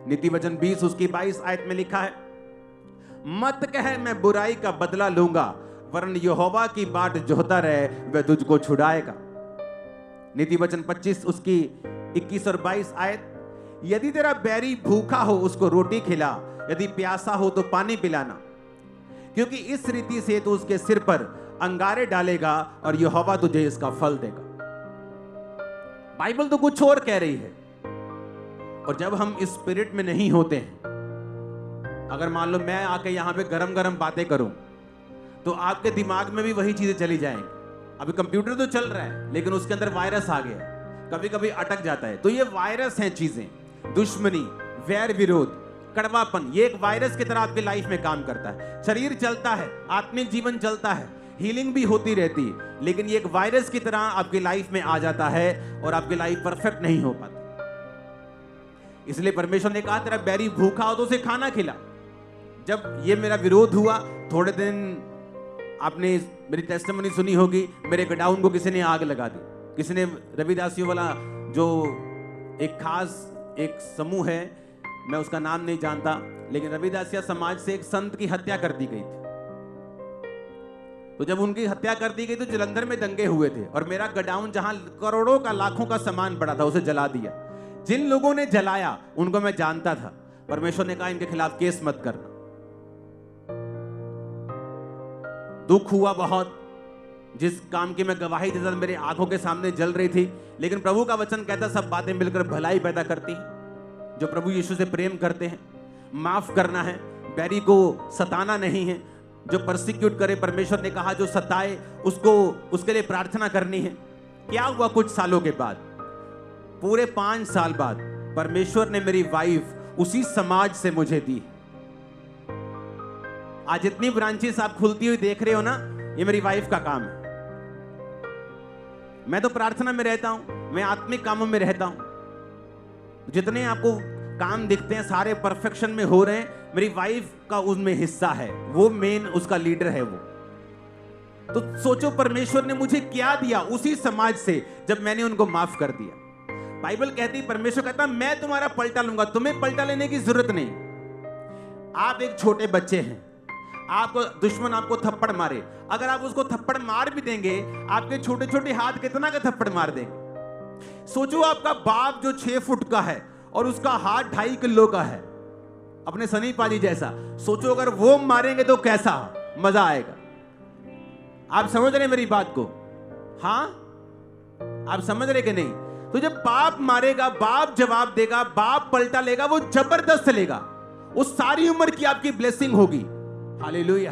नीति वचन 20 उसकी 22 आयत में लिखा है, मत कह मैं बुराई का बदला लूंगा, वरन यहोवा की बाट जोहता रहे, वह तुझको छुड़ाएगा। नीति वचन 25 उसकी 21 और 22 आयत, यदि तेरा बैरी भूखा हो उसको रोटी खिला, यदि प्यासा हो तो पानी पिलाना, क्योंकि इस रीति से तू उसके सिर पर अंगारे डालेगा और यहोवा तुझे इसका फल देगा। बाइबल तो कुछ और कह रही है। और जब हम इस स्पिरिट में नहीं होते हैं, अगर मान लो मैं आके यहां पे गरम गरम बातें करूं तो आपके दिमाग में भी वही चीजें चली जाएंगी। अभी कंप्यूटर तो चल रहा है लेकिन उसके अंदर वायरस आ गया, कभी कभी अटक जाता है। तो ये वायरस हैं चीजें, दुश्मनी, वैर विरोध, कड़वापन, ये एक वायरस की तरह आपकी लाइफ में काम करता है। शरीर चलता है, आत्मिक जीवन चलता है, हीलिंग भी होती रहती है, लेकिन ये एक वायरस की तरह आपकी लाइफ में आ जाता है और आपकी लाइफ परफेक्ट नहीं हो पाती। इसलिए परमेश्वर ने कहा तेरा बैरी भूखा हो तो उसे खाना खिला। जब ये मेरा विरोध हुआ, थोड़े दिन आपने मेरी टेस्टिमनी सुनी होगी, मेरे गोडाउन को किसी ने आग लगा दी। किसी ने, रविदासियों वाला जो एक खास एक समूह है, मैं उसका नाम नहीं जानता, लेकिन रविदासिया समाज से एक संत की हत्या कर दी गई थी। तो जब उनकी हत्या कर दी गई तो जलंधर में दंगे हुए थे और मेरा गोडाउन जहां करोड़ों का लाखों का सामान पड़ा था उसे जला दिया। जिन लोगों ने जलाया उनको मैं जानता था। परमेश्वर ने कहा इनके खिलाफ केस मत करना। दुख हुआ बहुत, जिस काम की मैं गवाही देता था मेरी आंखों के सामने जल रही थी, लेकिन प्रभु का वचन कहता सब बातें मिलकर भलाई पैदा करती हैं। जो प्रभु यीशु से प्रेम करते हैं, माफ करना है, बैरी को सताना नहीं है। जो परसिक्यूट करे, परमेश्वर ने कहा जो सताए उसको, उसके लिए प्रार्थना करनी है। क्या हुआ कुछ सालों के बाद, पूरे 5 साल बाद परमेश्वर ने मेरी वाइफ उसी समाज से मुझे दी। आज जितनी ब्रांचेस आप खुलती हुई देख रहे हो ना, ये मेरी वाइफ का काम है। मैं तो प्रार्थना में रहता हूं, मैं आत्मिक कामों में रहता हूं। जितने आपको काम दिखते हैं सारे परफेक्शन में हो रहे हैं, मेरी वाइफ का उसमें हिस्सा है, वो मेन उसका लीडर है वो। तो सोचो परमेश्वर ने मुझे क्या दिया उसी समाज से, जब मैंने उनको माफ कर दिया। बाइबल कहती, परमेश्वर कहता मैं तुम्हारा पलटा लूंगा, तुम्हें पलटा लेने की जरूरत नहीं। आप एक छोटे बच्चे हैं, आपको दुश्मन आपको थप्पड़ मारे, अगर आप उसको थप्पड़ मार भी देंगे, आपके छोटे छोटे हाथ कितना का थप्पड़ मार देंगे। सोचो आपका बाप जो 6 फुट का है और उसका हाथ 2.5 किलो का है, अपने सनी पाजी जैसा, सोचो अगर वो मारेंगे तो कैसा मजा आएगा। आप समझ रहे मेरी बात को? हाँ, आप समझ रहे कि नहीं? तो जब बाप मारेगा, बाप जवाब देगा, बाप पलटा लेगा, वो जबरदस्त लेगा, वो सारी उम्र की आपकी ब्लेसिंग होगी। हालेलुया।